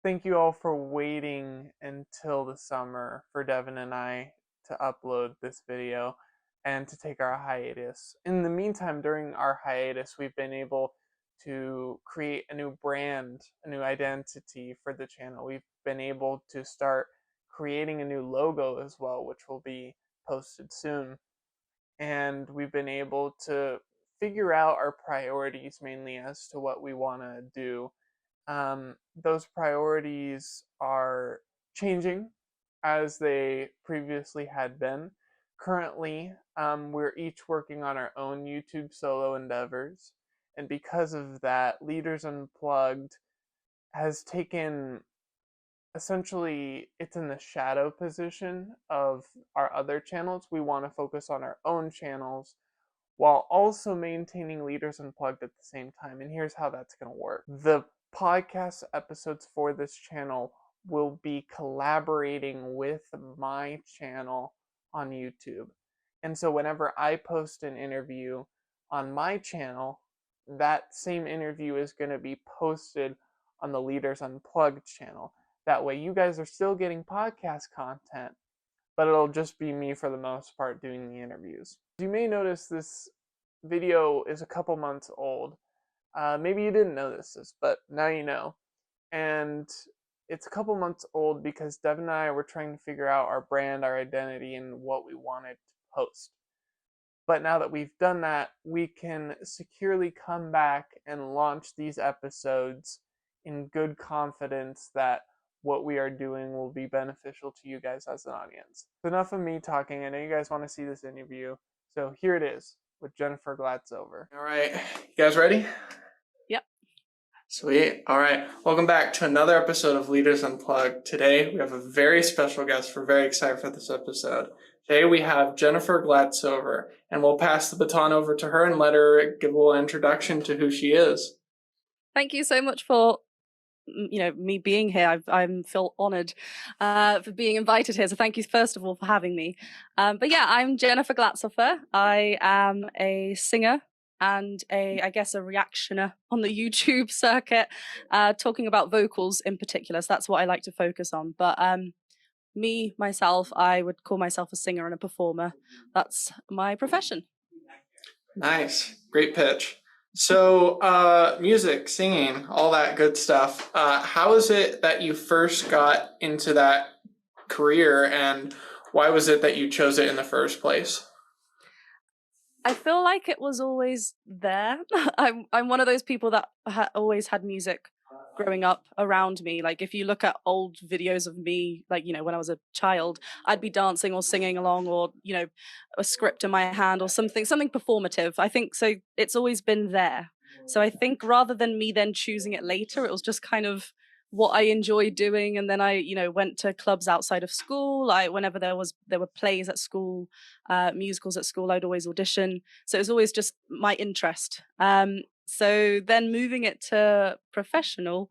Thank you all for waiting until the summer for Devin and I to upload this video and to take our hiatus. In the meantime, during our hiatus, we've been able to create a new brand, a new identity for the channel. We've been able to start creating a new logo as well, which will be posted soon. And we've been able to figure out our priorities mainly as to what we want to do. Those priorities are changing as they previously had been. Currently, we're each working on our own YouTube solo endeavors, and because of that, Leaders Unplugged has taken, essentially, it's in the shadow position of our other channels. We want to focus on our own channels while also maintaining Leaders Unplugged at the same time. And here's how that's going to work. The podcast episodes for this channel will be collaborating with my channel on YouTube. And so whenever I post an interview on my channel, that same interview is going to be posted on the Leaders Unplugged channel. That way you guys are still getting podcast content, but it'll just be me for the most part doing the interviews. You may notice this video is a couple months old. Maybe you didn't notice this, but now you know. And it's a couple months old because Devin and I were trying to figure out our brand, our identity, and what we wanted to post. But now that we've done that, we can securely come back and launch these episodes in good confidence that what we are doing will be beneficial to you guys as an audience. Enough of me talking. I know you guys want to see this interview, so here it is with Jennifer Glatzhofer. All right, you guys ready? Yep. Sweet. All right, welcome back to another episode of Leaders Unplugged. Today we have a very special guest. We're very excited for this episode. Today we have Jennifer Glatzhofer, and we'll pass the baton over to her and let her give a little introduction to who she is. Thank you so much for me being here. I feel honored for being invited here. So thank you first of all for having me. But yeah, I'm Jennifer Glatzhofer. I am a singer and I guess a reactioner on the YouTube circuit, talking about vocals in particular. So that's what I like to focus on. But myself, I would call myself a singer and a performer. That's my profession. Nice. Great pitch. So, music, singing, all that good stuff. How is it that you first got into that career, and why was it that you chose it in the first place? I feel like it was always there. I'm one of those people that always had music growing up around me. Like if you look at old videos of me, like, when I was a child, I'd be dancing or singing along, or, a script in my hand or something performative. I think so. It's always been there. So I think rather than me then choosing it later, it was just kind of what I enjoyed doing. And then I, went to clubs outside of school. Whenever there were plays at school, musicals at school, I'd always audition. So it was always just my interest. So then moving it to professional,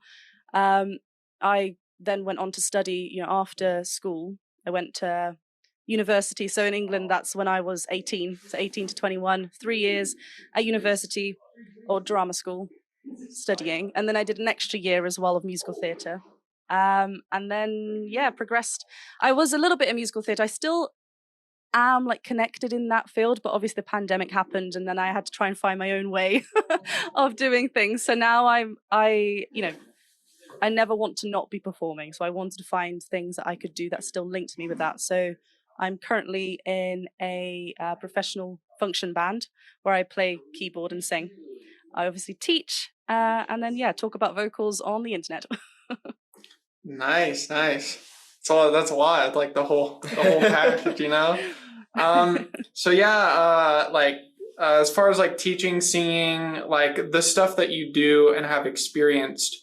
I then went on to study, after school. I went to university. So in England, that's when I was 18, so 18 to 21, 3 years at university or drama school studying. And then I did an extra year as well of musical theatre. And then, progressed. I was a little bit in musical theatre. I still am connected in that field, but obviously the pandemic happened and then I had to try and find my own way of doing things. So now I never want to not be performing. So I wanted to find things that I could do that still linked me with that. So I'm currently in a professional function band where I play keyboard and sing. I obviously teach and then talk about vocals on the internet. Nice. So that's a lot, like the whole package, So as far as teaching, singing, the stuff that you do and have experienced,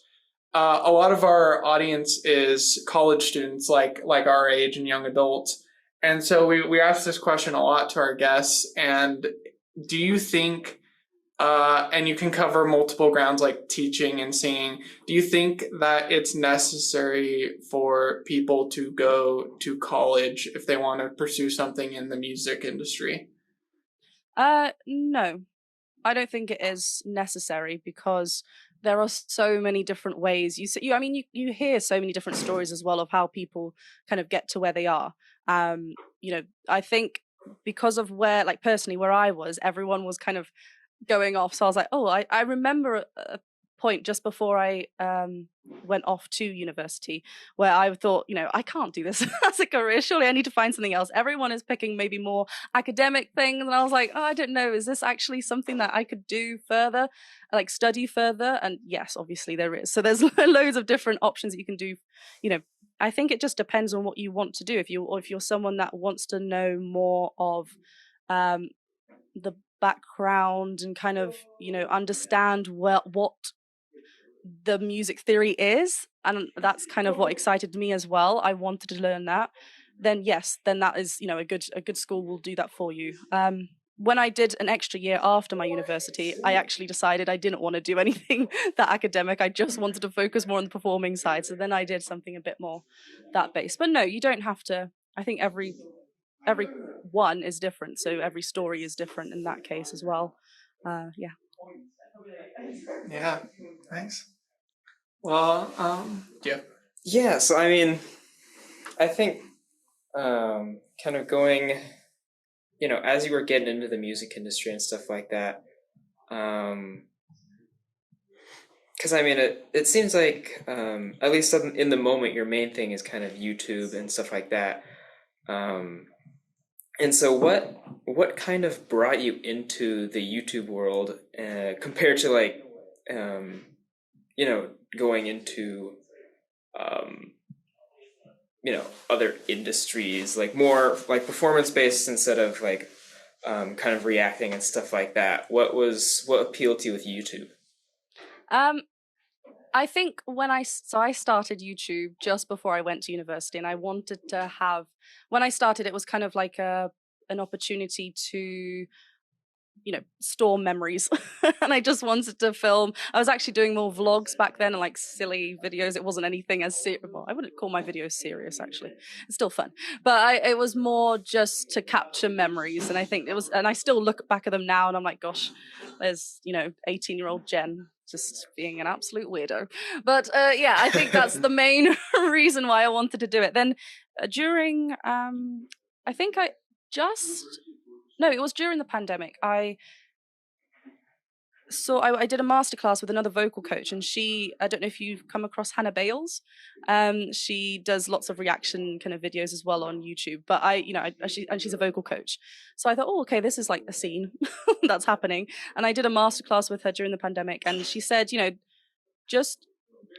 a lot of our audience is college students, like our age and young adults. And so we ask this question a lot to our guests. And do you think, and you can cover multiple grounds like teaching and singing, do you think that it's necessary for people to go to college if they want to pursue something in the music industry? No, I don't think it is necessary because there are so many different ways. I mean, you hear so many different stories as well of how people kind of get to where they are. You know, I think because of where, like personally, where I was, everyone was kind of going off. So I was like, oh, I remember a point just before I went off to university where I thought, you know, I can't do this as a career. Surely I need to find something else. Everyone is picking maybe more academic things. And I was like, oh, I don't know. Is this actually something that I could do further, like study further? And yes, obviously there is. So there's loads of different options that you can do. You know, I think it just depends on what you want to do. If you're someone that wants to know more of the background and kind of, you know, understand what the music theory is, and that's kind of what excited me as well. I wanted to learn that. Then yes, then that is, you know, a good school will do that for you. When I did an extra year after my university, I actually decided I didn't want to do anything that academic. I just wanted to focus more on the performing side. So then I did something a bit more that based. But no, you don't have to. I think every one is different, so every story is different in that case as well. Yeah. Yeah, nice. Well, yeah. Yeah, so I mean, I think kind of going, you know, as you were getting into the music industry and stuff like that, because I mean, it seems like, at least in the moment, your main thing is kind of YouTube and stuff like that. And so what kind of brought you into the YouTube world compared to like, you know, going into, you know, other industries, like more like performance based instead of like kind of reacting and stuff like that? What appealed to you with YouTube? I think I started YouTube just before I went to university, and I wanted to have, when I started, it was kind of like an opportunity to, you know, store memories. And I just wanted to film. I was actually doing more vlogs back then and like silly videos. It wasn't anything as serious. Well, I wouldn't call my videos serious, actually. It's still fun. But it was more just to capture memories. And I think it was, and I still look back at them now and I'm like, gosh, there's, you know, 18-year-old Jen just being an absolute weirdo. But yeah, I think that's the main reason why I wanted to do it. Then during, I think no, it was during the pandemic. I did a masterclass with another vocal coach, and I don't know if you've come across Hannah Bales. She does lots of reaction kind of videos as well on YouTube, but she's a vocal coach. So I thought, oh, okay, this is like a scene that's happening. And I did a masterclass with her during the pandemic, and she said, you know, just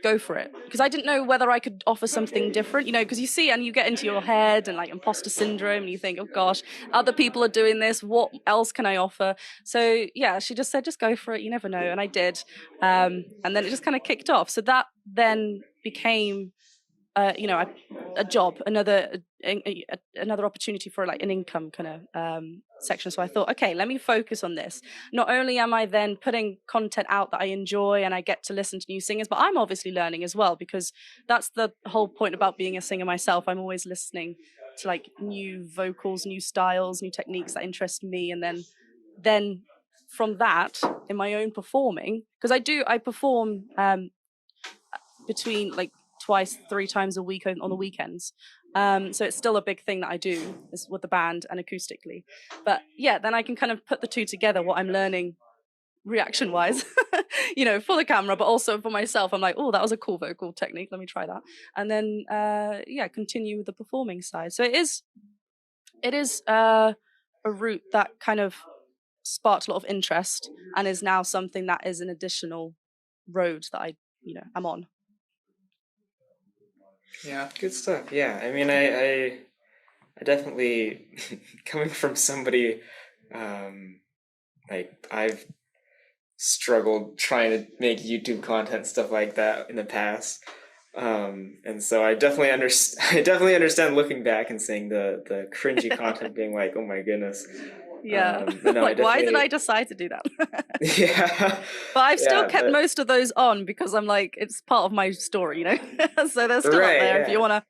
go for it, because I didn't know whether I could offer something different, you know, because you see and you get into your head and like imposter syndrome and you think, oh gosh, other people are doing this, what else can I offer? So yeah, she just said, just go for it, you never know. And I did, and then it just kind of kicked off. So that then became you know, a job, another opportunity for like an income kind of section. So I thought, okay, let me focus on this. Not only am I then putting content out that I enjoy and I get to listen to new singers, but I'm obviously learning as well, because that's the whole point about being a singer myself. I'm always listening to like new vocals, new styles, new techniques that interest me, and then from that in my own performing, because I perform between like 2-3 times a week on the weekends. So it's still a big thing that I do is with the band and acoustically. But yeah, then I can kind of put the two together, what I'm learning reaction wise, you know, for the camera, but also for myself. I'm like, oh, that was a cool vocal technique. Let me try that. And then, yeah, continue with the performing side. So it is a route that kind of sparked a lot of interest and is now something that is an additional road that I, you know, I'm on. Yeah, good stuff. Yeah, I mean, I definitely, coming from somebody, like I've struggled trying to make YouTube content, stuff like that in the past, and so I definitely understand looking back and seeing the cringy content, being like, oh my goodness. Yeah, no, like why did I decide to do that? Yeah, but I've still kept most of those on because I'm like, it's part of my story, you know. So they're still up there if you wanna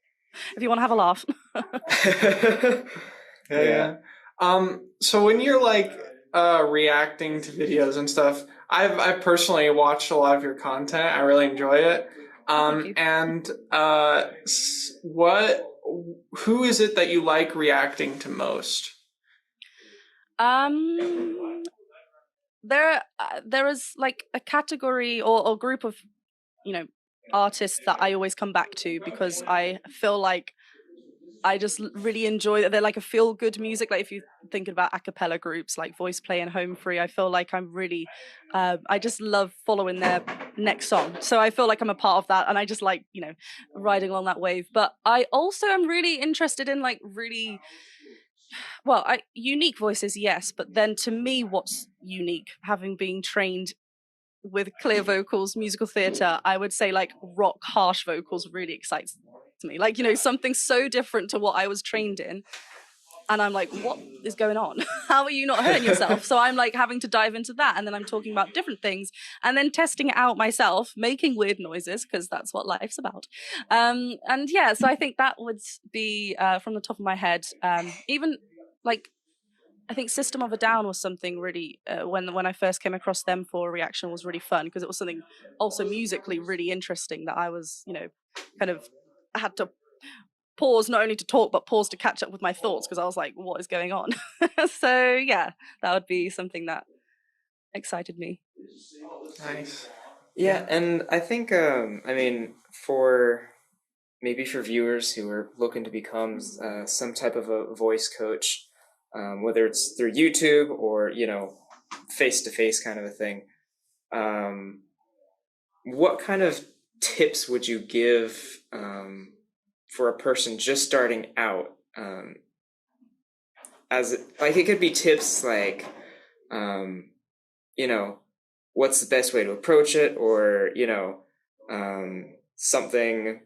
have a laugh. Yeah. So when you're like reacting to videos and stuff, I've personally watched a lot of your content. I really enjoy it. Thank you. And who is it that you like reacting to most? There is like a category or group of, you know, artists that I always come back to because I feel like I just really enjoy that. They're like a feel good music. Like if you think about a cappella groups like Voice Play and Home Free, I feel like I'm really, I just love following their next song. So I feel like I'm a part of that, and I just like, you know, riding along that wave. But I also am really interested in like really, well, unique voices, yes. But then to me, what's unique, having been trained with clear vocals, musical theatre, I would say like rock harsh vocals really excites me. Like, you know, something so different to what I was trained in. And I'm like, what is going on? How are you not hurting yourself? So I'm like having to dive into that. And then I'm talking about different things and then testing it out myself, making weird noises, because that's what life's about. And yeah, so I think that would be from the top of my head. Even like, I think System of a Down was something really, when I first came across them for a reaction, was really fun because it was something also musically really interesting that I was, you know, kind of had to pause not only to talk but pause to catch up with my thoughts because I was like, what is going on? So yeah, that would be something that excited me. Nice. Yeah, and I think I mean for maybe for viewers who are looking to become some type of a voice coach, whether it's through YouTube or face to face kind of a thing, what kind of tips would you give for a person just starting out? As like it could be tips like, what's the best way to approach it, or something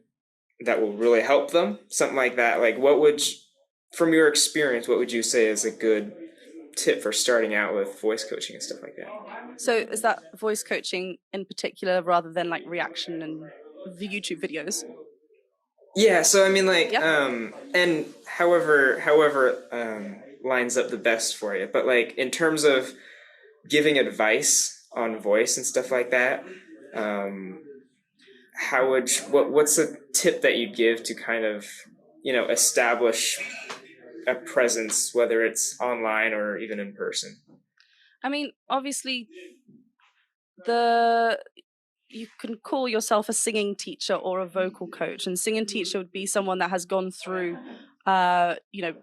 that will really help them, something like that. Like, from your experience, what would you say is a good tip for starting out with voice coaching and stuff like that? So is that voice coaching in particular rather than like reaction and the YouTube videos? Yeah, so I mean, like, Yeah. and however lines up the best for you. But like in terms of giving advice on voice and stuff like that, what's a tip that you give to kind of establish a presence, whether it's online or even in person? I mean, obviously, you can call yourself a singing teacher or a vocal coach, and singing teacher would be someone that has gone through, you know,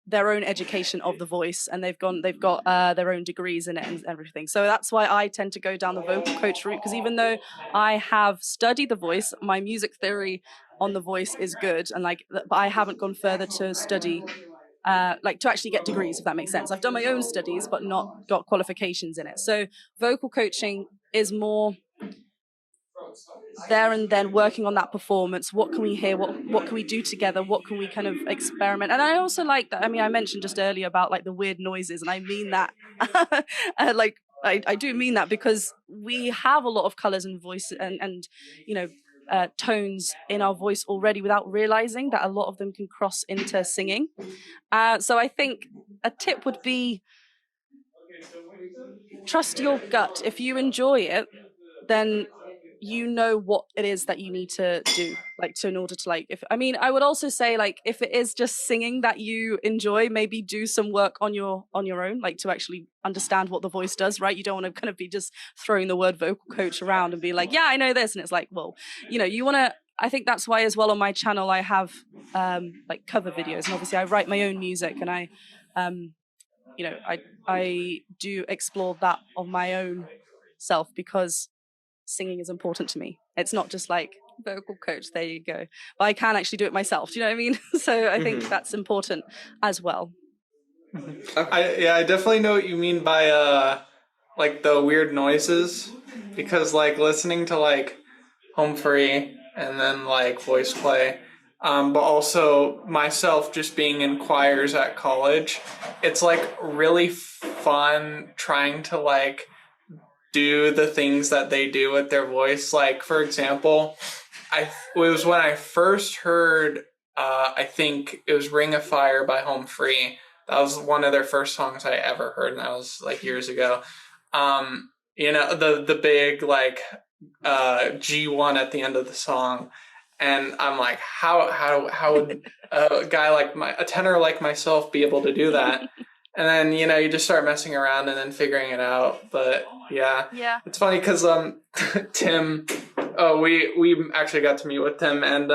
their own education of the voice, and they've got their own degrees in it and everything. So that's why I tend to go down the vocal coach route, because even though I have studied the voice, my music theory on the voice is good, and like, but I haven't gone further to study. Like to actually get degrees, if that makes sense. I've done my own studies, but not got qualifications in it. So vocal coaching is more there and then working on that performance. What can we hear? What can we do together? What can we kind of experiment? And I also like that. I mean, I mentioned just earlier about like the weird noises, and I mean that. Like I do mean that, because we have a lot of colors and voice and tones in our voice already without realizing that a lot of them can cross into singing. So I think a tip would be trust your gut. If you enjoy it, then you know what it is that you need to do, like, to in order to like, if I mean, I would also say, like, if it is just singing that you enjoy, maybe do some work on your own, like to actually understand what the voice does, right? You don't want to kind of be just throwing the word vocal coach around and be like, yeah, I know this, and it's like, well, you want to, I think that's why as well on my channel I have like cover videos, and obviously I write my own music, and I do explore that of my own self, because singing is important to me. It's not just like vocal coach, there you go, but I can actually do it myself. Do you know what I mean? So I think that's important as well. I definitely know what you mean by like the weird noises, because like listening to like Home Free and then like Voice Play, but also myself just being in choirs at college, it's like really fun trying to like do the things that they do with their voice. Like, for example, it was when I first heard, I think it was Ring of Fire by Home Free. That was one of their first songs I ever heard, and that was like years ago. the big like G1 at the end of the song, and I'm like, how would a guy like a tenor like myself be able to do that? And then you just start messing around and then figuring it out. But yeah, it's funny because Tim, we actually got to meet with Tim, and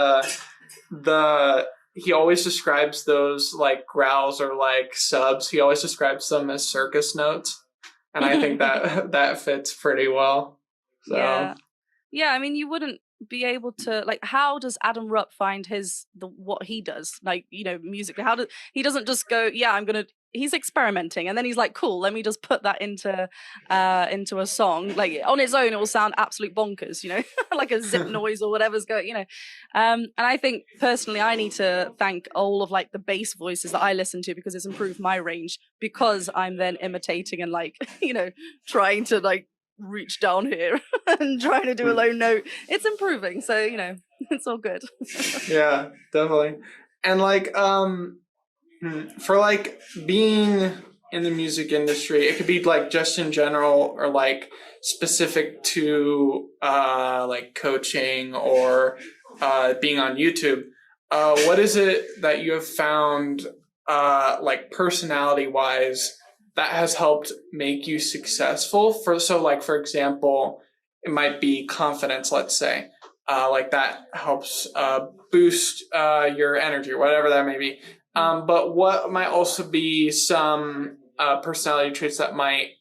he always describes those like growls or like subs. He always describes them as circus notes, and I think that fits pretty well. So yeah. I mean, you wouldn't be able to like. How does Adam Rupp find what he does? Like musically, he doesn't just go, yeah, I'm gonna. He's experimenting, and then he's like, cool, let me just put that into a song. Like on its own, it will sound absolute bonkers, like a zip noise or whatever's going, And I think personally, I need to thank all of like the bass voices that I listen to because it's improved my range because I'm then imitating and like, trying to like reach down here and trying to do a low note. It's improving, so it's all good. Yeah, definitely. And like for like being in the music industry, it could be like just in general or like specific to like coaching or being on YouTube. What is it that you have found like personality wise that has helped make you successful? For example, it might be confidence, let's say. Like that helps boost your energy or whatever that may be. But what might also be some personality traits that might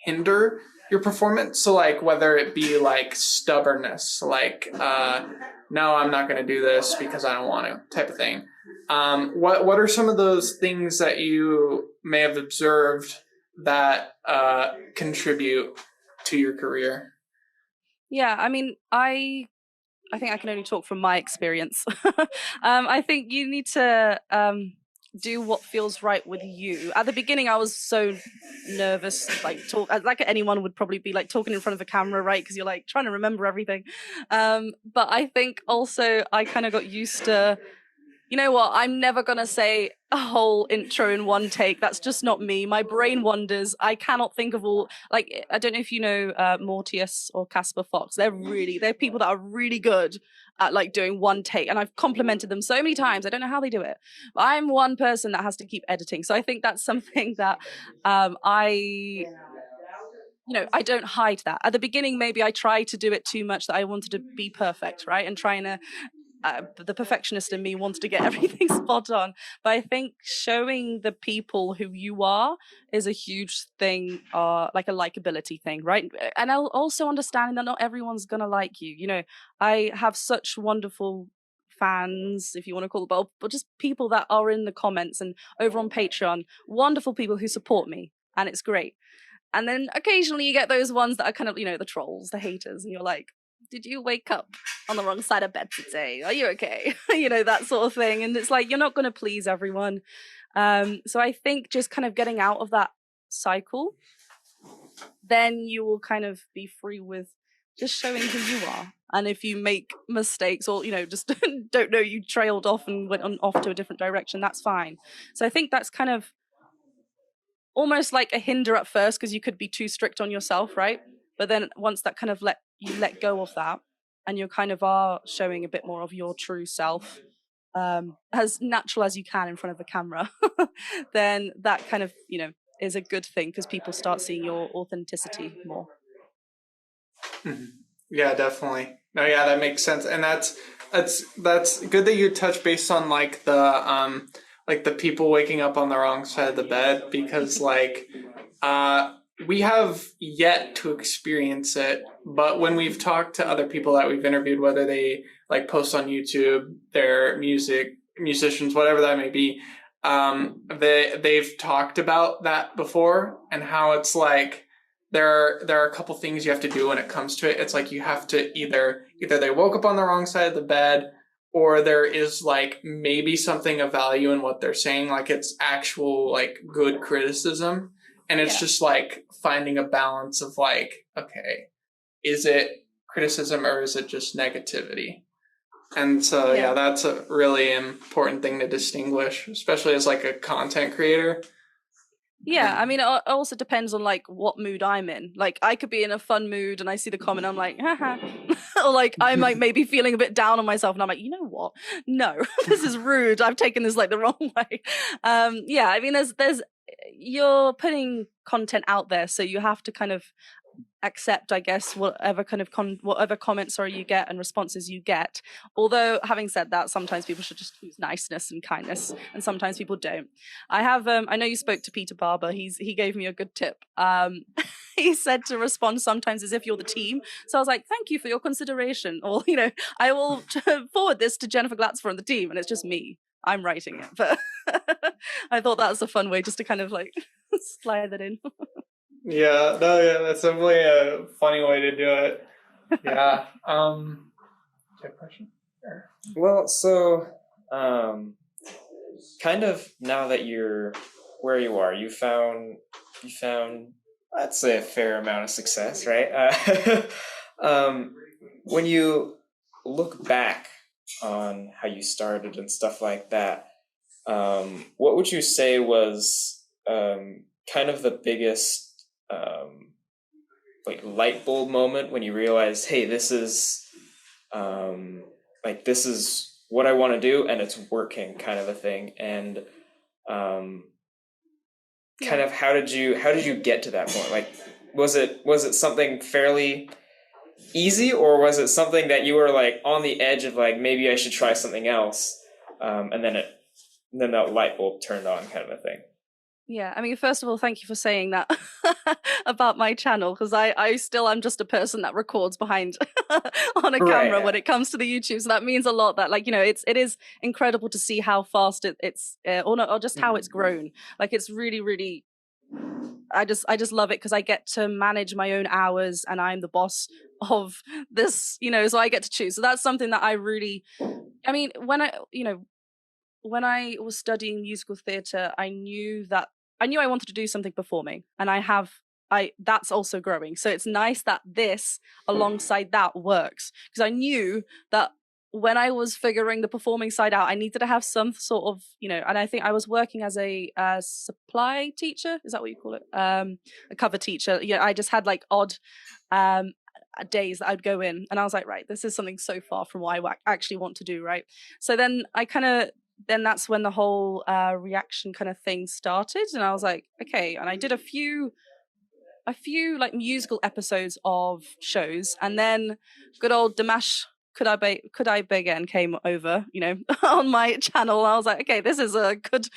hinder your performance? So like whether it be like stubbornness, like no, I'm not going to do this because I don't want to type of thing. What are some of those things that you may have observed that contribute to your career? Yeah, I mean, I think I can only talk from my experience. I think you need to do what feels right with you. At the beginning, I was so nervous, like anyone would probably be like talking in front of a camera, right? Because you're like trying to remember everything. But I think also I kind of got used to, you know what, I'm never going to say a whole intro in one take. That's just not me. My brain wanders. I cannot think of all, like, I don't know if you know Mortius or Casper Fox. They're people that are really good at like doing one take. And I've complimented them so many times. I don't know how they do it. But I'm one person that has to keep editing. So I think that's something that I don't hide that. At the beginning, maybe I tried to do it too much, that I wanted to be perfect, right? And trying to the perfectionist in me wants to get everything spot on. But I think showing the people who you are is a huge thing, like a likability thing, right? And I'll also understanding that not everyone's gonna like you. I have such wonderful fans, if you want to call it, but just people that are in the comments and over on Patreon, wonderful people who support me, and it's great. And then occasionally you get those ones that are kind of, the trolls, the haters, and you're like, did you wake up on the wrong side of bed today? Are you okay? That sort of thing. And it's like, you're not going to please everyone. So I think just kind of getting out of that cycle, then you will kind of be free with just showing who you are. And if you make mistakes or, just don't know, you trailed off and went off to a different direction, that's fine. So I think that's kind of almost like a hinder at first because you could be too strict on yourself, right? But then once that kind of you let go of that and you kind of are showing a bit more of your true self, as natural as you can in front of the camera, then that kind of, is a good thing because people start seeing your authenticity more. Mm-hmm. Yeah, definitely. No, yeah, that makes sense. And that's good that you touch based on like the people waking up on the wrong side of the bed, because like we have yet to experience it, but when we've talked to other people that we've interviewed, whether they like post on YouTube, their musicians, whatever that may be, they've talked about that before and how it's like there are a couple things you have to do when it comes to it. It's like you have to either they woke up on the wrong side of the bed, or there is like maybe something of value in what they're saying, like it's actual like good criticism. And it's just like finding a balance of like, okay, is it criticism or is it just negativity? And so, yeah, that's a really important thing to distinguish, especially as like a content creator. Yeah, I mean, it also depends on like what mood I'm in. Like, I could be in a fun mood and I see the comment, I'm like, haha. Or like, I'm like maybe feeling a bit down on myself and I'm like, you know what? No, this is rude. I've taken this like the wrong way. Yeah, I mean, there's, you're putting content out there, so you have to kind of accept, I guess, whatever kind of whatever comments you get and responses you get. Although, having said that, sometimes people should just choose niceness and kindness, and sometimes people don't. I have I know you spoke to Peter Barber. He gave me a good tip. He said to respond sometimes as if you're the team. So I was like, thank you for your consideration, or I will forward this to Jennifer Glatzhofer and the team, and it's just me. I'm writing it, but I thought that was a fun way just to kind of like slide that in. Yeah, no, yeah, that's definitely a funny way to do it. Yeah. Do you have a question? Or... Well, so kind of now that you're where you are, you found let's say a fair amount of success, right? When you look back on how you started and stuff like that, what would you say was kind of the biggest like light bulb moment when you realized, hey, this is this is what I want to do and it's working, kind of a thing? And kind of how did you get to that point? Like, was it something fairly easy, or was it something that you were like on the edge of like, maybe I should try something else, and then that light bulb turned on, kind of a thing? Yeah, I mean, first of all, thank you for saying that about my channel, because I still am just a person that records behind on a camera when it comes to the YouTube. So that means a lot. That it is incredible to see how fast it's or just how it's grown. Like, it's really, really. I just love it because I get to manage my own hours and I'm the boss of this. So I get to choose. So that's something that I really. I mean, when I was studying musical theatre, I knew I wanted to do something performing, and that's also growing. So it's nice that this alongside that works, because I knew that when I was figuring the performing side out, I needed to have some sort of, and I think I was working as a supply teacher. Is that what you call it? A cover teacher. Yeah, I just had like odd days that I'd go in, and I was like, right, this is something so far from what I actually want to do, right? So then that's when the whole reaction kind of thing started, and I was like, okay. And I did a few like musical episodes of shows, and then good old Dimash Could I Begin came over, on my channel. I was like, okay, this is a good.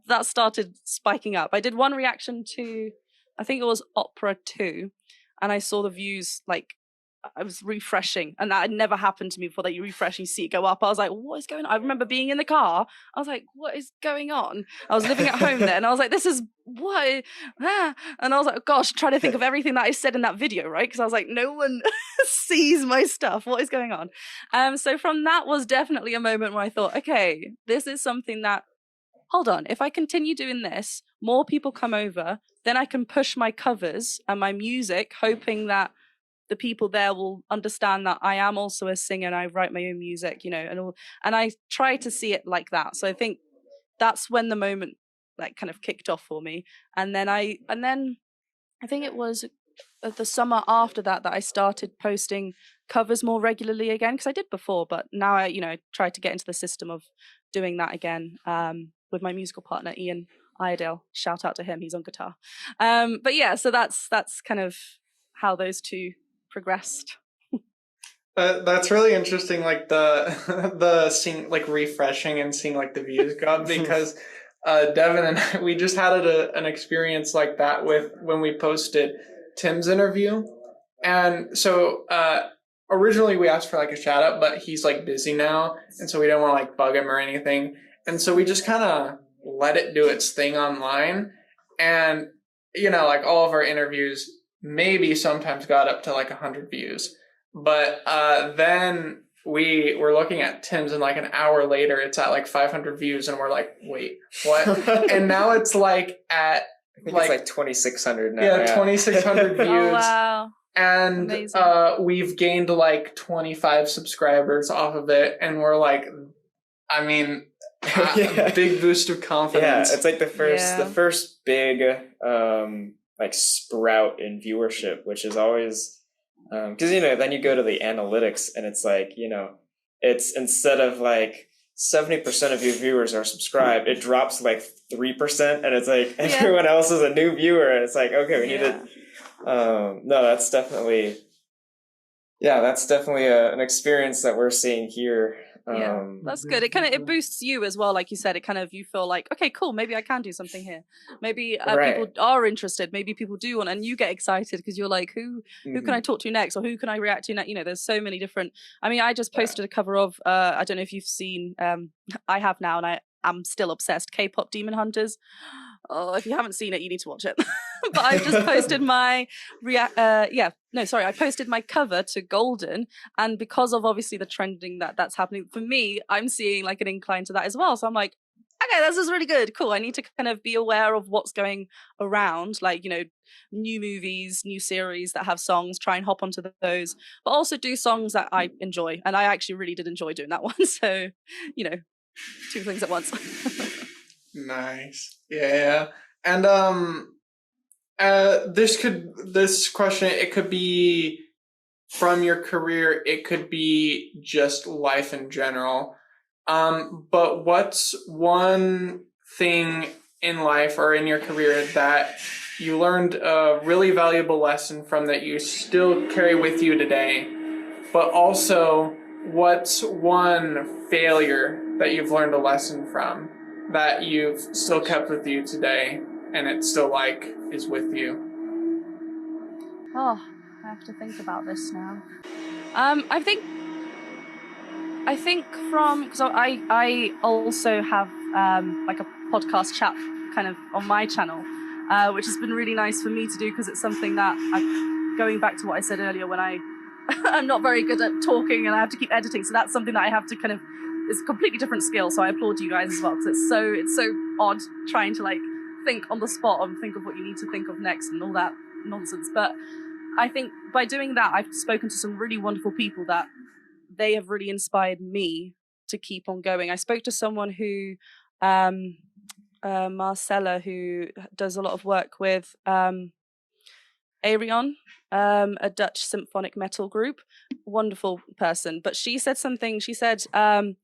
That started spiking up. I did one reaction to, I think it was Opera 2, and I saw the views like. I was refreshing, and that had never happened to me before, that you refresh and you see it go up. I was like, what is going on? I remember being in the car. I was like, what is going on? I was living at home then, and I was like, this is what? And I was like, gosh, trying to think of everything that I said in that video, right? Because I was like, no one sees my stuff. What is going on? So from that was definitely a moment where I thought, okay, this is something that, hold on, if I continue doing this, more people come over, then I can push my covers and my music, hoping that the people there will understand that I am also a singer and I write my own music, and I try to see it like that. So I think that's when the moment like kind of kicked off for me. And then I think it was the summer after that I started posting covers more regularly again, because I did before, but now I try to get into the system of doing that again with my musical partner Ian Iredale. Shout out to him, he's on guitar. But yeah, so that's kind of how those two progressed. That's really interesting, like the seeing, like, refreshing and seeing like the views go up, because Devin and I, we just had an experience like that with when we posted Tim's interview. And so originally we asked for like a shout out, but he's like busy now, and so we didn't want to like bug him or anything, and so we just kind of let it do its thing online. And like all of our interviews maybe sometimes got up to like 100 views. But then we were looking at Tim's, and like an hour later, it's at like 500 views, and we're like, wait, what? And now it's like at I think it's like 2,600 now. Yeah, 2,600 views. Oh, wow. And we've gained like 25 subscribers off of it, and we're like, I mean, Yeah. a big boost of confidence. Yeah, it's like the first big like sprout in viewership, which is always because then you go to the analytics and it's like it's instead of like 70% of your viewers are subscribed, it drops to like 3%, and it's like everyone else is a new viewer, and it's like, okay, we need to. No, that's definitely an experience that we're seeing here. That's good. It boosts you as well, like you said. You feel like, okay, cool, maybe I can do something here. Maybe people are interested. Maybe people do want, and you get excited because you're like, who can I talk to next, or who can I react to next? There's so many different. I mean, I just posted a cover of I don't know if you've seen. I have now, and I'm still obsessed. K-pop Demon Hunters. Oh, if you haven't seen it, you need to watch it. But I've just posted my I posted my cover to Golden, and because of obviously the trending that's happening for me, I'm seeing like an incline to that as well. So I'm like, okay, this is really good, cool. I need to kind of be aware of what's going around, like new movies, new series that have songs, try and hop onto those, but also do songs that I enjoy, and I actually really did enjoy doing that one. So two things at once. Nice. Yeah. And this question, it could be from your career, it could be just life in general. But what's one thing in life or in your career that you learned a really valuable lesson from that you still carry with you today? But also, what's one failure that you've learned a lesson from that you've still kept with you today, and it still is with you? Oh, I have to think about this now. I think from, because I also have like a podcast chat kind of on my channel, which has been really nice for me to do, because it's something that going back to what I said earlier, when I'm not very good at talking and I have to keep editing, so that's something that I have to kind of, it's a completely different skill. So I applaud you guys as well, because it's so odd trying to like think on the spot and think of what you need to think of next and all that nonsense. But I think by doing that, I've spoken to some really wonderful people that they have really inspired me to keep on going. I spoke to someone who, Marcella, who does a lot of work with Arion, a Dutch symphonic metal group. Wonderful person. But she said something, she said, when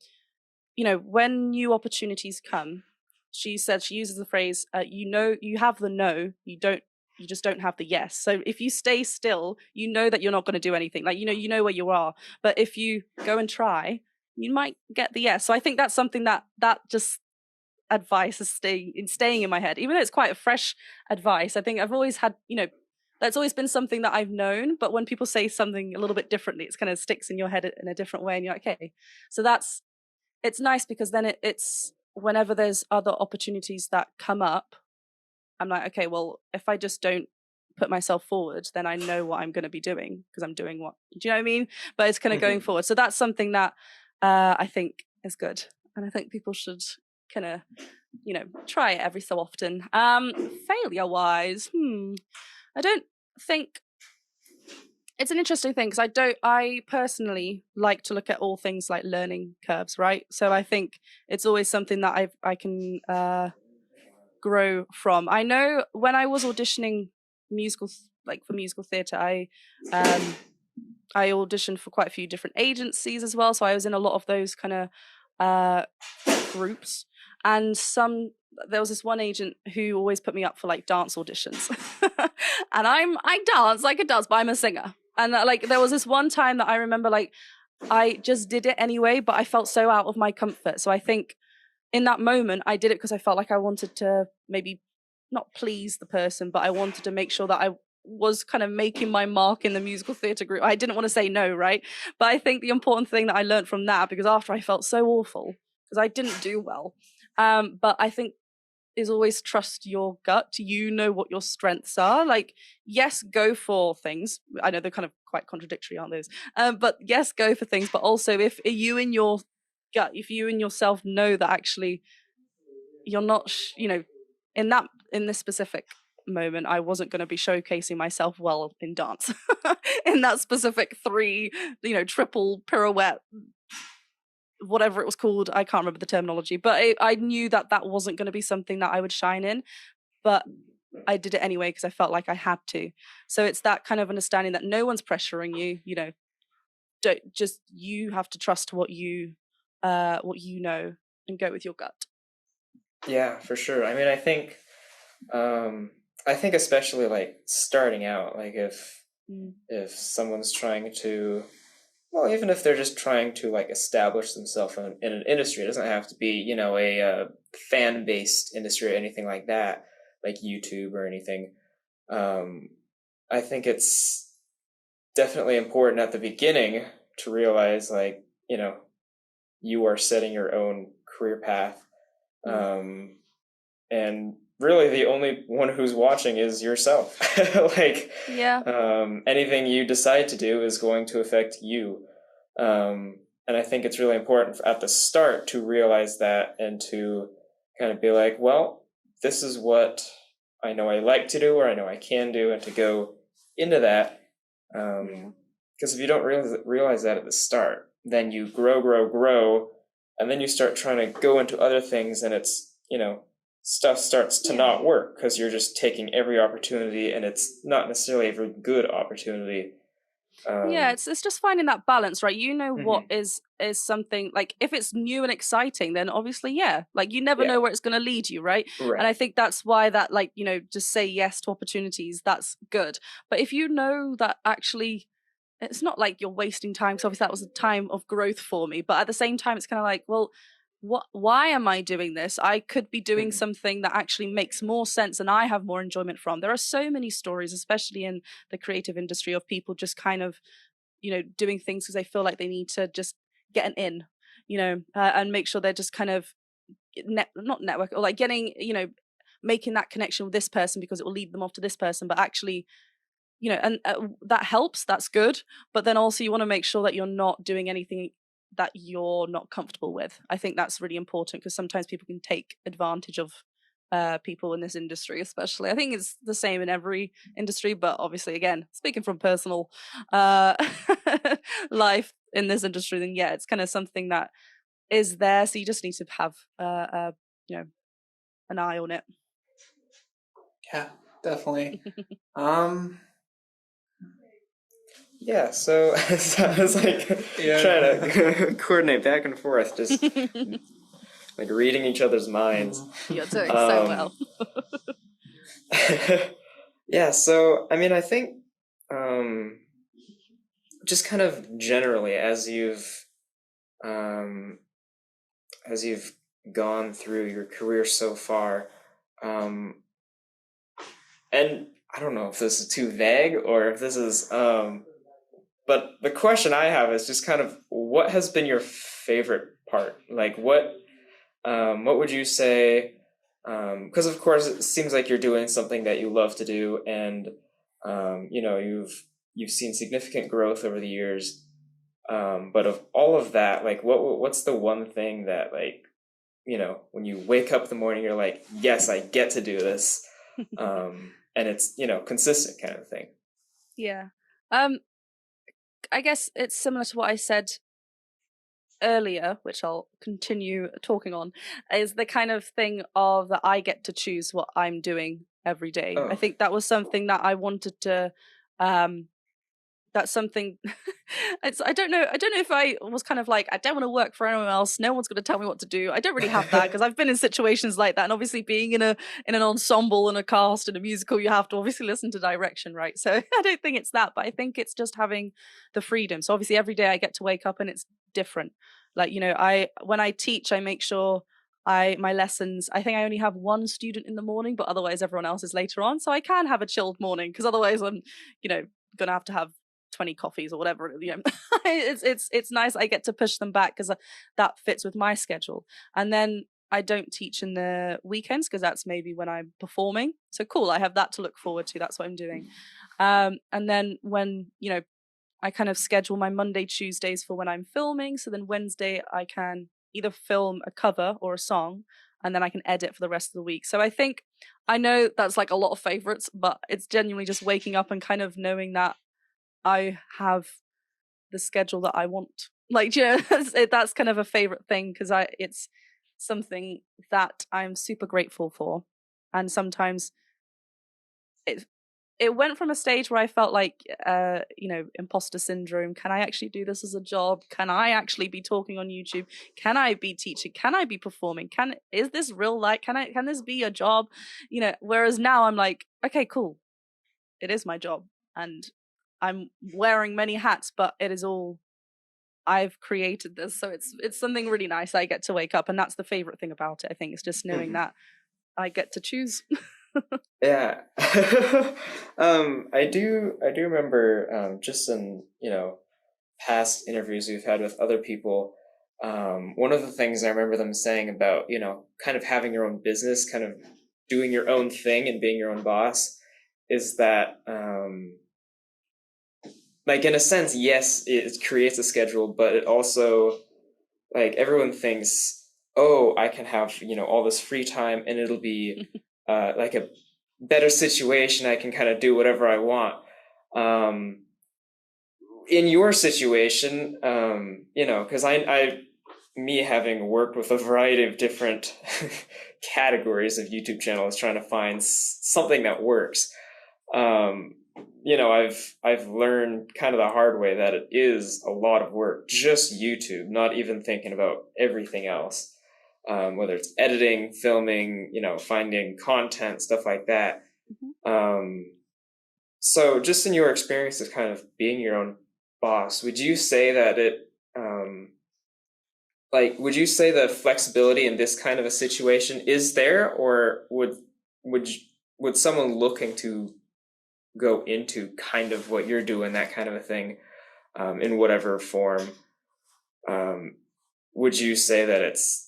new opportunities come, she said, she uses the phrase, you have the no, you just don't have the yes. So if you stay still, that you're not going to do anything. Like, you know where you are. But if you go and try, you might get the yes. So I think that's something that just advice is staying in my head, even though it's quite a fresh advice. I think I've always had, that's always been something that I've known. But when people say something a little bit differently, it's kind of sticks in your head in a different way. And you're like, okay. So it's nice, because then it's whenever there's other opportunities that come up, I'm like, okay, well, if I just don't put myself forward, then I know what I'm going to be doing, because I'm doing what, do you know what I mean? But it's kind of going forward. So that's something that I think is good. And I think people should kind of, try it every so often. Failure wise, I don't think, it's an interesting thing, because I personally like to look at all things like learning curves, right? So I think it's always something that I can grow from. I know when I was auditioning for musical theatre, I auditioned for quite a few different agencies as well. So I was in a lot of those kind of groups, and there was this one agent who always put me up for like dance auditions. And I could dance, but I'm a singer. And there was this one time that I remember, like, I just did it anyway, but I felt so out of my comfort. So I think in that moment, I did it because I felt like I wanted to maybe not please the person, but I wanted to make sure that I was kind of making my mark in the musical theatre group. I didn't want to say no, right? But I think the important thing that I learned from that, because after I felt so awful, because I didn't do well, but I think is always trust your gut. You know what your strengths are. Like, yes, go for things. I know they're kind of quite contradictory, aren't those? But yes, go for things. But also, if you in your gut, if you in yourself know that actually you're not, in this specific moment, I wasn't going to be showcasing myself well in dance in that specific 3, triple pirouette whatever it was called. I can't remember the terminology, but I knew that that wasn't going to be something that I would shine in, but I did it anyway because I felt like I had to. So it's that kind of understanding that no one's pressuring you, you know, you have to trust what you know and go with your gut. Yeah, for sure. I mean, I think especially like starting out, like if someone's trying to, well, even if they're just trying to like establish themselves in an industry, it doesn't have to be, you know, a fan-based industry or anything like that, like YouTube or anything. I think it's definitely important at the beginning to realize, like, you know, you are setting your own career path. And really the only one who's watching is yourself. Like, anything you decide to do is going to affect you. And I think it's really important at the start to realize that and to kind of be like, well, this is what I know I like to do, or I know I can do, and to go into that. Because if you don't realize that at the start, then you grow, and then you start trying to go into other things, and it's, you know, stuff starts to not work because you're just taking every opportunity, and it's not necessarily a very good opportunity. It's just finding that balance, right? You know, what is something, like, if it's new and exciting, then obviously, like, you never know where it's going to lead you, right? And I think that's why that, like, you know, just say yes to opportunities, that's good. But if you know that actually it's not like you're wasting time, because obviously that was a time of growth for me, but at the same time it's kind of like, well, why am I doing this? I could be doing something that actually makes more sense and I have more enjoyment from. There are so many stories, especially in the creative industry, of people just kind of, you know, doing things because they feel like they need to just get an in, you know, and make sure they're just kind of not network, or like getting, you know, making that connection with this person because it will lead them off to this person. But actually, you know, and that helps, that's good. But then also you want to make sure that you're not doing anything that you're not comfortable with. I think that's really important, because sometimes people can take advantage of people in this industry, especially. I think it's the same in every industry, but obviously, again, speaking from personal life in this industry, then it's kind of something that is there. So you just need to have, you know, an eye on it. Yeah, definitely. Yeah, so I was like trying to coordinate back and forth, just like reading each other's minds. You're doing so well. Yeah, so I mean, I think just kind of generally as you've gone through your career so far, and I don't know if this is too vague or if this is but the question I have is just kind of, what has been your favorite part? Like, what would you say? Because of course it seems like you're doing something that you love to do, and you know, you've seen significant growth over the years. But of all of that, like, what's the one thing that, like, you know, when you wake up in the morning, you're like, yes, I get to do this, and it's, you know, consistent kind of thing. Yeah. I guess it's similar to what I said earlier, which I'll continue talking on, is the kind of thing of that I get to choose what I'm doing every day. I think that was something that I wanted to, that's something I don't know if I was kind of like, I don't want to work for anyone else, no one's going to tell me what to do. I don't really have that, because I've been in situations like that, and obviously being in an ensemble and a cast and a musical, you have to obviously listen to direction, right? So I don't think it's that, but I think it's just having the freedom. So obviously every day I get to wake up and it's different. Like, you know, when I teach, I make sure my lessons, I think I only have one student in the morning, but otherwise everyone else is later on, so I can have a chilled morning, because otherwise I'm, you know, gonna have to have 20 coffees or whatever, you know. It's nice I get to push them back, because that fits with my schedule. And then I don't teach in the weekends, because that's maybe when I'm performing, so cool, I have that to look forward to, that's what I'm doing. And then when, you know, I kind of schedule my Monday, Tuesdays for when I'm filming, so then Wednesday I can either film a cover or a song, and then I can edit for the rest of the week. So I think, I know that's like a lot of favorites, but it's genuinely just waking up and kind of knowing that I have the schedule that I want Like, you know, that's kind of a favorite thing, because it's something that I'm super grateful for. And sometimes it went from a stage where I felt like, you know, imposter syndrome. Can I actually do this as a job? Can I actually be talking on YouTube? Can I be teaching? Can I be performing? Is this real life? Can this be a job? You know, whereas now I'm like, okay, cool. It is my job, and I'm wearing many hats, but it is all, I've created this. So it's something really nice. I get to wake up, and that's the favorite thing about it. I think it's just knowing that I get to choose. Yeah. I do remember, just in, you know, past interviews we've had with other people, one of the things I remember them saying about, you know, kind of having your own business, kind of doing your own thing and being your own boss, is that, like, in a sense, yes, it creates a schedule, but it also, like, everyone thinks, oh, I can have, you know, all this free time and it'll be like a better situation. I can kind of do whatever I want. In your situation, you know, because me having worked with a variety of different categories of YouTube channels, trying to find something that works, you know, I've learned kind of the hard way that it is a lot of work, just YouTube, not even thinking about everything else, whether it's editing, filming, you know, finding content, stuff like that. So just in your experience of kind of being your own boss, would you say that would you say the flexibility in this kind of a situation is there, or would someone looking to go into kind of what you're doing, that kind of a thing, in whatever form, would you say that it's,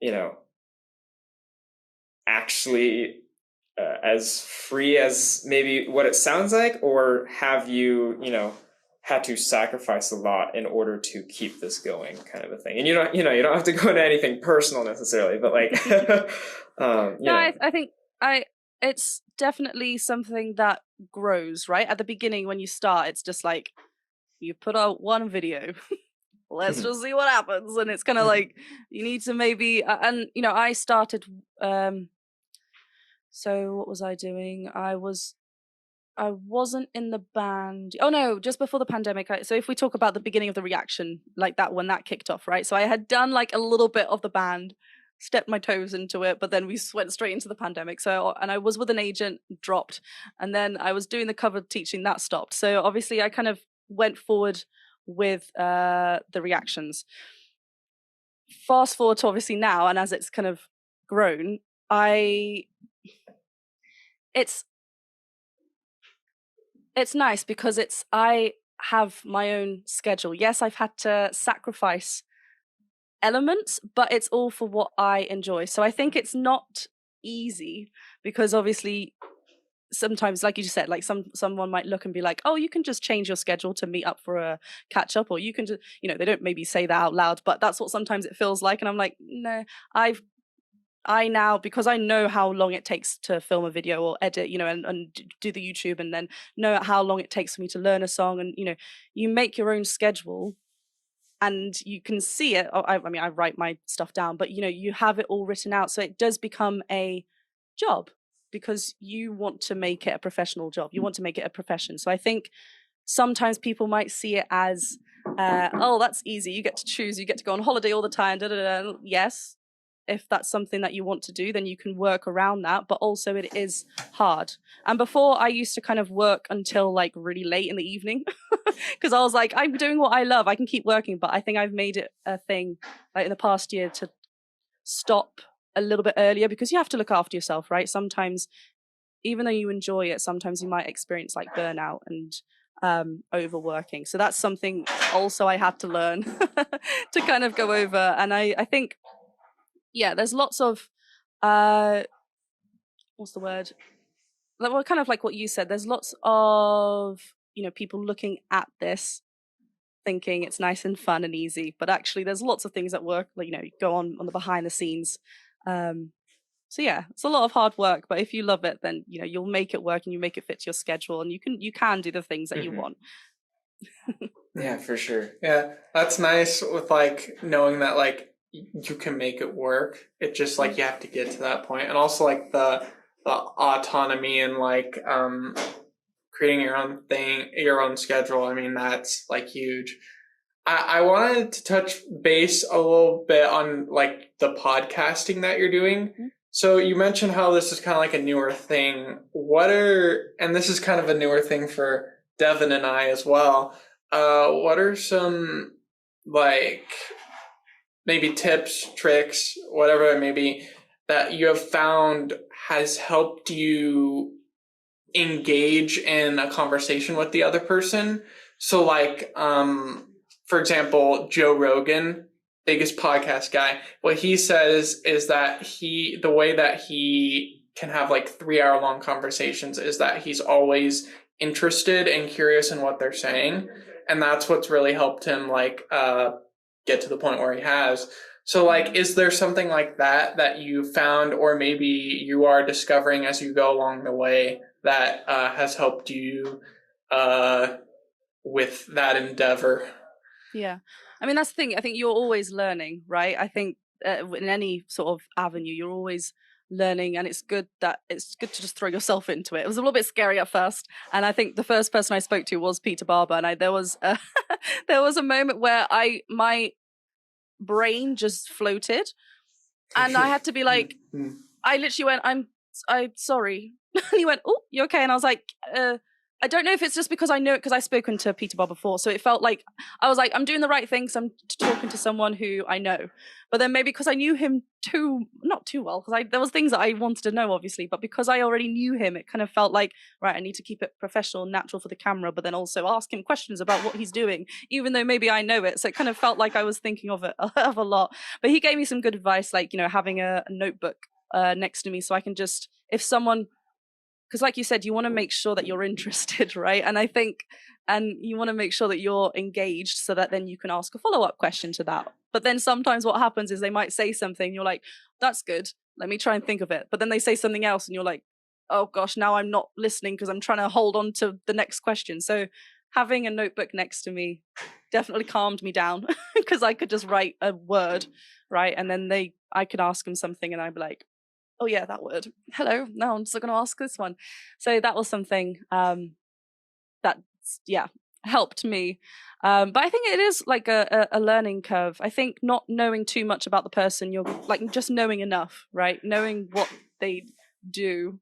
you know, actually as free as maybe what it sounds like, or have you, you know, had to sacrifice a lot in order to keep this going, kind of a thing? And you don't have to go into anything personal necessarily, but like, I think it's definitely something that grows, right? At the beginning, when you start, it's just like, you put out one video. Let's just see what happens. And it's kind of like, you need to maybe, and you know, I started, so what was I doing? I wasn't in the band. Oh no, just before the pandemic. So if we talk about the beginning of the reaction, like that, when that kicked off, right? So I had done like a little bit of the band, stepped my toes into it, but then we went straight into the pandemic. So, and I was with an agent, dropped, and then I was doing the cover teaching, that stopped. So obviously I kind of went forward with the reactions. Fast forward to obviously now, and as it's kind of grown, it's nice because I have my own schedule. Yes, I've had to sacrifice elements, but it's all for what I enjoy. So I think it's not easy, because obviously sometimes, like you just said, like someone might look and be like, oh, you can just change your schedule to meet up for a catch up, or you can just, you know, they don't maybe say that out loud, but that's what sometimes it feels like. And I'm like, no, I now, because I know how long it takes to film a video or edit, you know, and do the YouTube, and then know how long it takes for me to learn a song. And, you know, you make your own schedule and you can see it. I mean, I write my stuff down, but, you know, you have it all written out. So it does become a job, because you want to make it a professional job. You want to make it a profession. So I think sometimes people might see it as, oh, that's easy. You get to choose. You get to go on holiday all the time. Da, da, da. Yes. If that's something that you want to do, then you can work around that. But also it is hard. And before, I used to kind of work until like really late in the evening, because I was like, I'm doing what I love. I can keep working. But I think I've made it a thing, like in the past year, to stop a little bit earlier, because you have to look after yourself, right? Sometimes, even though you enjoy it, sometimes you might experience like burnout and overworking. So that's something also I had to learn to kind of go over. And I think, yeah, there's lots of what's the word? Well, kind of like what you said. There's lots of, you know, people looking at this thinking it's nice and fun and easy, but actually there's lots of things that work, like, you know, go on the behind the scenes. So yeah, it's a lot of hard work, but if you love it, then, you know, you'll make it work and you make it fit to your schedule, and you can do the things that you want. Yeah, for sure. Yeah, that's nice with like knowing that like you can make it work. It's just like you have to get to that point, and also like the autonomy and like creating your own thing, your own schedule. I mean, that's like huge. I wanted to touch base a little bit on like the podcasting that you're doing. Mm-hmm. So you mentioned how this is kind of like a newer thing. And this is kind of a newer thing for Devin and I as well. What are some like maybe tips, tricks, whatever it may be, that you have found has helped you engage in a conversation with the other person? So like, for example, Joe Rogan, biggest podcast guy, what he says is that the way that he can have like 3 hour long conversations is that he's always interested and curious in what they're saying. And that's what's really helped him like, get to the point where he has. So like, is there something like that you found, or maybe you are discovering as you go along the way that has helped you with that endeavor? Yeah. I mean, that's the thing. I think you're always learning, right? I think in any sort of avenue, you're always learning, and it's good to just throw yourself into it. It was a little bit scary at first, and I think the first person I spoke to was Peter Barber, and there was a moment where my brain just floated, and I had to be like, I literally went, I'm sorry. And he went, oh, you okay? And I was like, I don't know if it's just because I know it because I've spoken to Peter Barber before. So it felt like, I was like, I'm doing the right thing because I'm talking to someone who I know. But then maybe because I knew him not too well, because there was things that I wanted to know, obviously. But because I already knew him, it kind of felt like, right, I need to keep it professional and natural for the camera, but then also ask him questions about what he's doing, even though maybe I know it. So it kind of felt like I was thinking of it of a lot. But he gave me some good advice, like, having a notebook next to me so I can just, if someone, because like you said, you want to make sure that you're interested, right? And I think, and you want to make sure that you're engaged so that then you can ask a follow-up question to that. But then sometimes what happens is they might say something, you're like, that's good, let me try and think of it. But then they say something else and you're like, oh gosh, now I'm not listening because I'm trying to hold on to the next question. So having a notebook next to me definitely calmed me down because I could just write a word, right? And then I could ask them something and I'd be like, oh yeah, that word. Hello. No, I'm still going to ask this one. So that was something that helped me. But I think it is like a learning curve. I think not knowing too much about the person, you're like just knowing enough, right? Knowing what they do,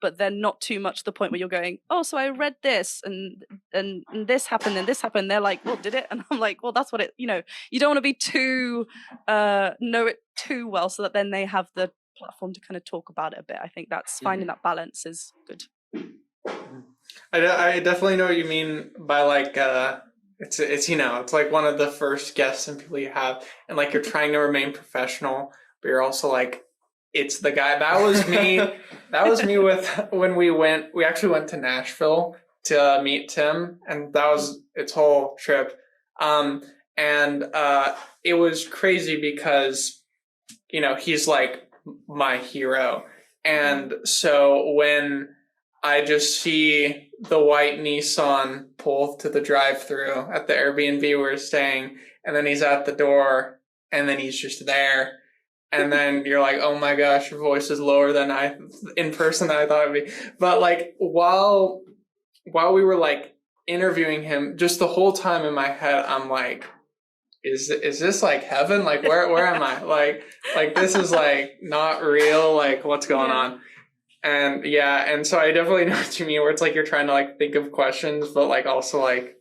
but then not too much to the point where you're going, oh, so I read this and this happened and this happened. They're like, well, did it? And I'm like, well, that's what it, you don't want to be too know it too well so that then they have the platform to kind of talk about it a bit. I think that's finding that balance is good. I definitely know what you mean by like it's it's like one of the first guests and people you have, and like you're trying to remain professional, but you're also like, it's the guy. That was me. That was me with when we actually went to Nashville to meet Tim, and that was its whole trip. And it was crazy because he's like my hero. And so when I just see the white Nissan pull to the drive-through at the Airbnb we were staying, and then he's at the door, and then he's just there, and then you're like, oh my gosh, your voice is lower than in person than I thought it'd be. But like while we were like interviewing him, just the whole time in my head, I'm like, is this like heaven? Like where am I? Like this is like not real. Like what's going on? And so I definitely know what you mean, where it's like you're trying to like think of questions, but like also like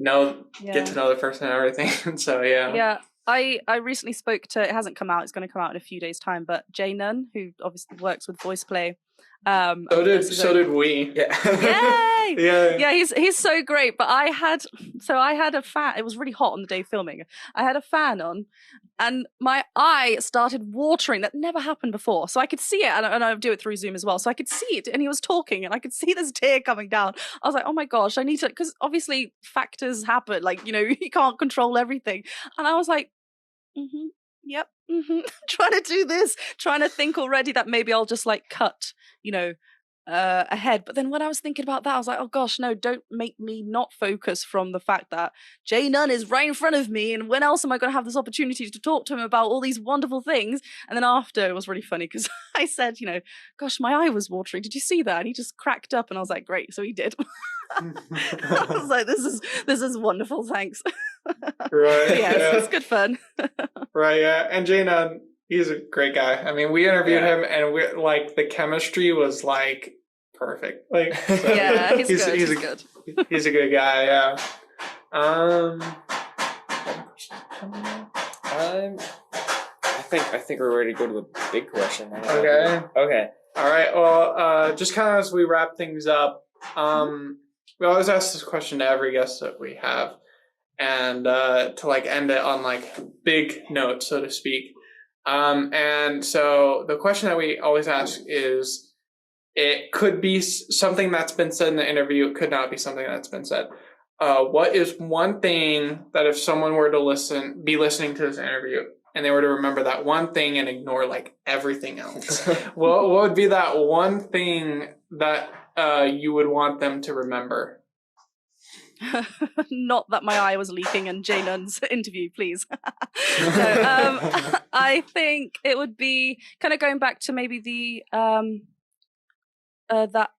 get to know the person and everything. And so yeah. I recently spoke to, it hasn't come out, it's going to come out in a few days' time, but Jay Nunn, who obviously works with voice play. So did we. Yeah. Yay! Yeah, he's so great. But I had a fan. It was really hot on the day filming. I had a fan on, and my eye started watering. That never happened before. So I could see it, and I do it through Zoom as well. So I could see it, and he was talking, and I could see this tear coming down. I was like, oh my gosh, I need to, because obviously factors happen. Like, you can't control everything. And I was like, yep, trying to do this, trying to think already that maybe I'll just like cut, ahead. But then when I was thinking about that, I was like, oh gosh, no, don't make me not focus from the fact that Jay Nunn is right in front of me, and when else am I going to have this opportunity to talk to him about all these wonderful things? And then after, it was really funny because I said, gosh, my eye was watering. Did you see that? And he just cracked up, and I was like, great. So he did. I was like, this is wonderful. Thanks. Right. Yeah, it's good fun. Right. Yeah. And Jay Nunn, he's a great guy. I mean, we interviewed him, and we like the chemistry was like perfect. Like, so yeah, he's good. He's good. He's a good guy. Yeah. I think we're ready to go to the big question. Okay. Okay. All right. Well, just kind of as we wrap things up, we always ask this question to every guest that we have, and to like end it on like big note, so to speak. And so the question that we always ask is, it could be something that's been said in the interview. It could not be something that's been said. What is one thing that if someone were to be listening to this interview, and they were to remember that one thing and ignore like everything else, what would be that one thing that you would want them to remember? Not that my eye was leaking in Jay Nunn's interview, please. No, I think it would be kind of going back to maybe the that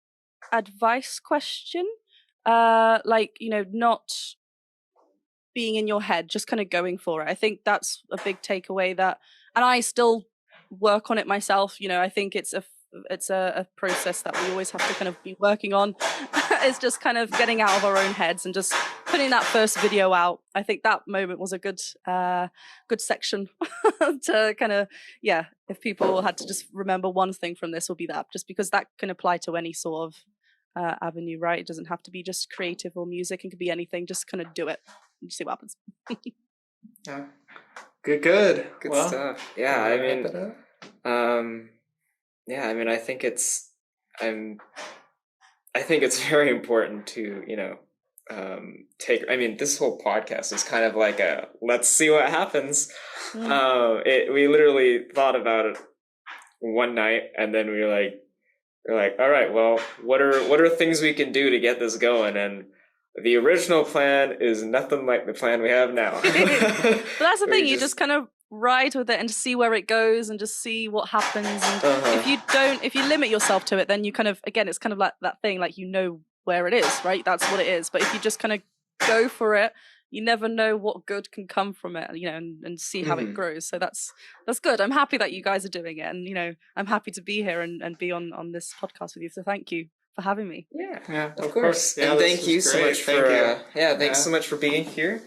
advice question, like not being in your head, just kind of going for it. I think that's a big takeaway and I still work on it myself. I think it's a process that we always have to kind of be working on. It's just kind of getting out of our own heads and just putting that first video out. I think that moment was a good section to kind of, if people had to just remember one thing from this, would be that, just because that can apply to any sort of avenue, right? It doesn't have to be just creative or music. It could be anything. Just kind of do it and see what happens. Yeah. Good well, stuff. Yeah, I mean, I think it's very important to this whole podcast is kind of like a let's see what happens. We literally thought about it one night, and then we were like, all right, well, what are things we can do to get this going? And the original plan is nothing like the plan we have now. But that's the thing, you just kind of ride with it and see where it goes and just see what happens. And if you limit yourself to it, then you kind of, again, it's kind of like that thing, like where it is, right? That's what it is. But if you just kind of go for it, you never know what good can come from it, and see how it grows. So that's good. I'm happy that you guys are doing it, and I'm happy to be here and be on this podcast with you. So thank you for having me. Yeah, of course. Yeah, and thank you so much for thanks so much for being here.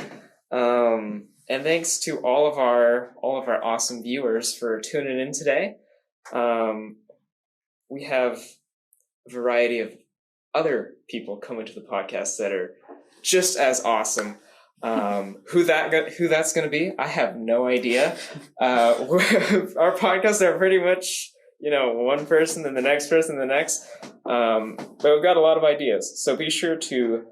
And thanks to all of our awesome viewers for tuning in today. We have a variety of other people coming to the podcast that are just as awesome. Who that's going to be, I have no idea. Our podcasts are pretty much, one person, then the next person, the next. But we've got a lot of ideas. So be sure to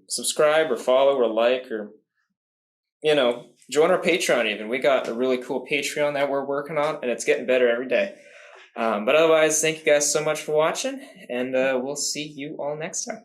subscribe or follow or like or, join our Patreon even. We got a really cool Patreon that we're working on, and it's getting better every day. But otherwise, thank you guys so much for watching, and we'll see you all next time.